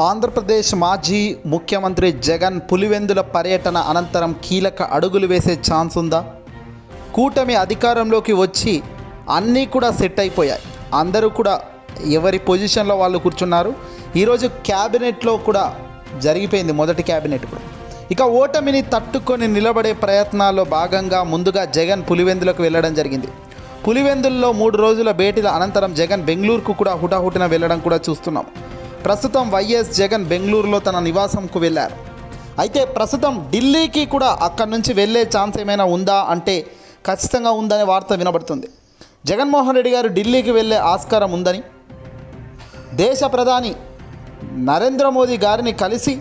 ఆంధ్రప్రదేశ్ మాజీ ముఖ్యమంత్రి జగన్ పులివెందుల పర్యటన అనంతరం కీలక అడుగులు వేసే ఛాన్స్ ఉందా? కూటమి అధికారంలోకి వచ్చి అన్నీ కూడా సెట్ అయిపోయాయి. అందరూ కూడా ఎవరి పొజిషన్లో వాళ్ళు కూర్చున్నారు. ఈరోజు క్యాబినెట్లో కూడా జరిగిపోయింది మొదటి క్యాబినెట్ కూడా. ఇక ఓటమిని తట్టుకొని నిలబడే ప్రయత్నాల్లో భాగంగా ముందుగా జగన్ పులివెందులకు వెళ్ళడం జరిగింది. పులివెందుల్లో 3 రోజుల భేటీల అనంతరం జగన్ బెంగళూరుకు కూడా హుటాహుటిన వెళ్ళడం కూడా చూస్తున్నాం. ప్రస్తుతం వైఎస్ జగన్ బెంగళూరులో తన నివాసంకు వెళ్ళారు. అయితే ప్రస్తుతం ఢిల్లీకి కూడా అక్కడి నుంచి వెళ్ళే ఛాన్స్ ఏమైనా ఉందా అంటే ఖచ్చితంగా ఉందనే వార్త వినబడుతుంది. జగన్మోహన్ రెడ్డి గారు ఢిల్లీకి వెళ్ళే ఆస్కారం ఉందని, దేశ ప్రధాని నరేంద్ర మోదీ గారిని కలిసి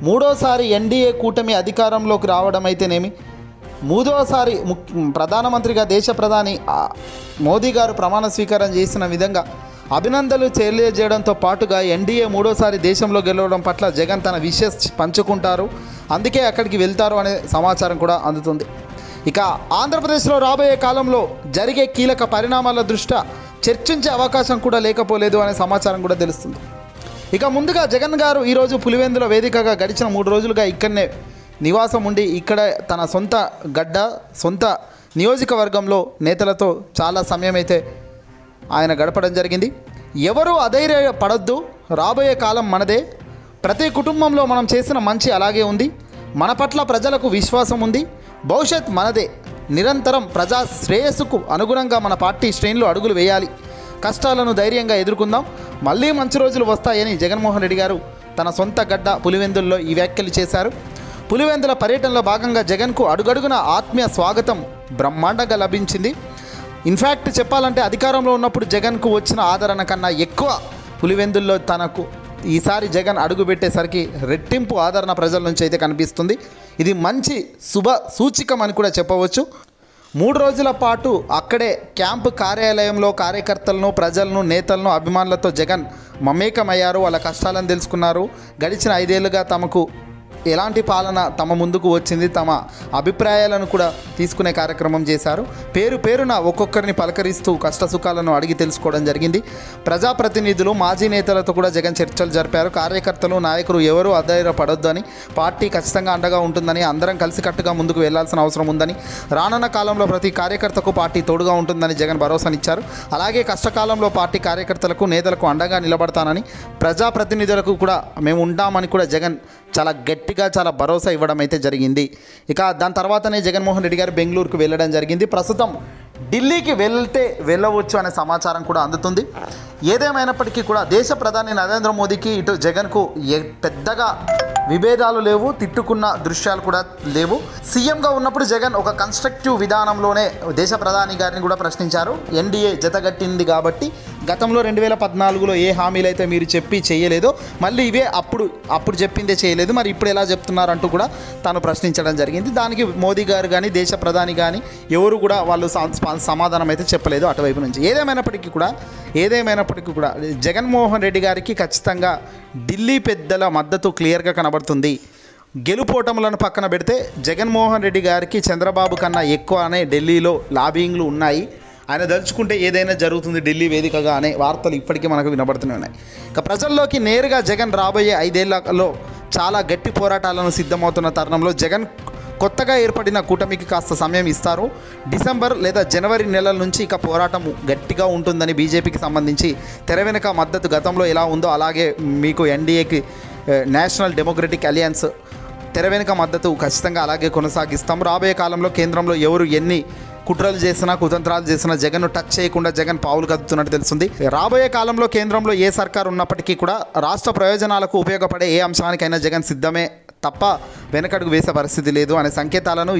మూడోసారి ఎన్డీఏ కూటమి అధికారంలోకి రావడం అయితేనేమి, మూడోసారి ప్రధానమంత్రిగా దేశ ప్రధాని మోదీ గారు ప్రమాణ స్వీకారం చేసిన విధంగా అభినందనలు తెలియజేయడంతో పాటుగా ఎన్డీఏ మూడోసారి దేశంలో గెలవడం పట్ల జగన్ తన విషెస్ పంచుకుంటారు. అందుకే అక్కడికి వెళ్తారు అనే సమాచారం కూడా అందుతుంది. ఇక ఆంధ్రప్రదేశ్లో రాబోయే కాలంలో జరిగే కీలక పరిణామాల దృష్ట్యా చర్చించే అవకాశం కూడా లేకపోలేదు అనే సమాచారం కూడా తెలుస్తుంది. ఇక ముందుగా జగన్ గారు ఈరోజు పులివెందుల వేదికగా గడిచిన 3 రోజులుగా ఇక్కడనే నివాసం ఉండి ఇక్కడ తన సొంత గడ్డ, సొంత నియోజకవర్గంలో నేతలతో చాలా సమయం అయితే ఆయన గడపడం జరిగింది. ఎవరూ అధైర్యపడొద్దు, రాబోయే కాలం మనదే, ప్రతి కుటుంబంలో మనం చేసిన మంచి అలాగే ఉంది, మన పట్ల ప్రజలకు విశ్వాసం ఉంది, భవిష్యత్ మనదే, నిరంతరం ప్రజా శ్రేయస్సుకు అనుగుణంగా మన పార్టీ శ్రేణులు అడుగులు వేయాలి, కష్టాలను ధైర్యంగా ఎదుర్కొందాం, మళ్ళీ మంచి రోజులు వస్తాయని జగన్మోహన్ రెడ్డి గారు తన సొంత గడ్డ పులివెందుల్లో ఈ వ్యాఖ్యలు చేశారు. పులివెందుల పర్యటనలో భాగంగా జగన్కు అడుగడుగున ఆత్మీయ స్వాగతం బ్రహ్మాండంగా లభించింది. ఇన్ఫ్యాక్ట్ చెప్పాలంటే అధికారంలో ఉన్నప్పుడు జగన్కు వచ్చిన ఆదరణ కన్నా ఎక్కువ పులివెందుల్లో తనకు ఈసారి జగన్ అడుగు పెట్టేసరికి రెట్టింపు ఆదరణ ప్రజల నుంచి అయితే కనిపిస్తుంది. ఇది మంచి శుభ సూచికం అని కూడా చెప్పవచ్చు. 3 రోజుల పాటు అక్కడే క్యాంపు కార్యాలయంలో కార్యకర్తలను, ప్రజలను, నేతలను, అభిమానులతో జగన్ మమేకమయ్యారు. వాళ్ళ కష్టాలను తెలుసుకున్నారు. గడిచిన 5 ఏళ్లుగా తమకు ఎలాంటి పాలన తమ ముందుకు వచ్చింది, తమ అభిప్రాయాలను కూడా తీసుకునే కార్యక్రమం చేశారు. పేరున ఒక్కొక్కరిని పలకరిస్తూ కష్టసుఖాలను అడిగి తెలుసుకోవడం జరిగింది. ప్రజాప్రతినిధులు, మాజీ నేతలతో కూడా జగన్ చర్చలు జరిపారు. కార్యకర్తలు, నాయకులు ఎవరూ అధైర్యపడొద్దని, పార్టీ ఖచ్చితంగా అండగా ఉంటుందని, అందరం కలిసికట్టుగా ముందుకు వెళ్లాల్సిన అవసరం ఉందని, రానున్న కాలంలో ప్రతి కార్యకర్తకు పార్టీ తోడుగా ఉంటుందని జగన్ భరోసానిచ్చారు. అలాగే కష్టకాలంలో పార్టీ కార్యకర్తలకు, నేతలకు అండగా నిలబడతానని, ప్రజాప్రతినిధులకు కూడా మేము ఉంటామని కూడా జగన్ చాలా గట్టిగా చాలా భరోసా ఇవ్వడం అయితే జరిగింది. ఇక దాని తర్వాతనే జగన్మోహన్ రెడ్డి గారు బెంగళూరుకు వెళ్ళడం జరిగింది. ప్రస్తుతం ఢిల్లీకి వెళ్ళవచ్చు అనే సమాచారం కూడా అందుతుంది. ఏదేమైనప్పటికీ కూడా దేశ ప్రధాని నరేంద్ర మోదీకి ఇటు జగన్కు పెద్దగా విభేదాలు లేవు, తిట్టుకున్న దృశ్యాలు కూడా లేవు. సీఎంగా ఉన్నప్పుడు జగన్ ఒక కన్స్ట్రక్టివ్ విధానంలోనే దేశ ప్రధాని గారిని కూడా ప్రశ్నించారు. ఎన్డీఏ జతగట్టింది కాబట్టి గతంలో 2014లో ఏ హామీలు అయితే మీరు చెప్పి చేయలేదో మళ్ళీ ఇవే అప్పుడు చెప్పిందే చేయలేదు, మరి ఇప్పుడు ఎలా చెప్తున్నారంటూ కూడా తాను ప్రశ్నించడం జరిగింది. దానికి మోదీ గారు కానీ దేశ ప్రధాని కానీ ఎవరు కూడా వాళ్ళు సమాధానం అయితే చెప్పలేదు అటువైపు నుంచి. ఏదేమైనప్పటికీ కూడా జగన్మోహన్ రెడ్డి గారికి ఖచ్చితంగా ఢిల్లీ పెద్దల మద్దతు క్లియర్గా కనబడుతుంది. గెలుపోటములను పక్కన పెడితే జగన్మోహన్ రెడ్డి గారికి చంద్రబాబు కన్నా ఎక్కువనే ఢిల్లీలో లాబింగ్లు ఉన్నాయి. ఆయన దలుచుకుంటే ఏదైనా జరుగుతుంది ఢిల్లీ వేదికగా అనే వార్తలు ఇప్పటికీ మనకు వినబడుతూనే ఉన్నాయి. ఇక ప్రజల్లోకి నేరుగా జగన్ రాబోయే 5 ఏళ్లలో చాలా గట్టి పోరాటాలను సిద్ధమవుతున్న తరుణంలో జగన్ కొత్తగా ఏర్పడిన కూటమికి కాస్త సమయం ఇస్తారు. డిసెంబర్ లేదా జనవరి నెలల నుంచి ఇక పోరాటం గట్టిగా ఉంటుందని బీజేపీకి సంబంధించి తెర వెనుక మద్దతు గతంలో ఎలా ఉందో అలాగే మీకు ఎన్డీఏకి నేషనల్ డెమోక్రటిక్ అలయన్స్ తెర వెనుక మద్దతు ఖచ్చితంగా అలాగే కొనసాగిస్తాం. రాబోయే కాలంలో కేంద్రంలో ఎవరు ఎన్ని కుట్రలు చేసినా, కుతంత్రాలు చేసినా జగన్ను టచ్ చేయకుండా జగన్ పావులు కదుపుతున్నట్టు తెలుస్తుంది. రాబోయే కాలంలో కేంద్రంలో ఏ సర్కారు ఉన్నప్పటికీ కూడా రాష్ట్ర ప్రయోజనాలకు ఉపయోగపడే ఏ అంశానికైనా జగన్ సిద్ధమే తప్ప వెనకడుగు వేసే పరిస్థితి లేదు అనే సంకేతాలను,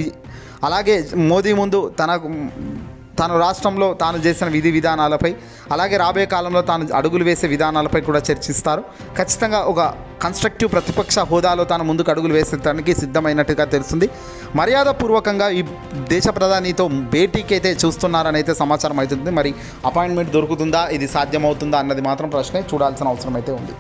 అలాగే మోదీ ముందు తాను రాష్ట్రంలో తాను చేసిన విధి విధానాలపై, అలాగే రాబోయే కాలంలో తాను అడుగులు వేసే విధానాలపై కూడా చర్చిస్తారు. ఖచ్చితంగా ఒక కన్స్ట్రక్టివ్ ప్రతిపక్ష హోదాలో తాను ముందుకు అడుగులు వేసేదానికి సిద్ధమైనట్టుగా తెలుస్తుంది. మర్యాదపూర్వకంగా ఈ దేశ ప్రధానితో భేటీకి అయితే చూస్తున్నారని అయితే సమాచారం అవుతుంది. మరి అపాయింట్మెంట్ దొరుకుతుందా, ఇది సాధ్యమవుతుందా అన్నది మాత్రం ప్రశ్నే, చూడాల్సిన అవసరం అయితే ఉంది.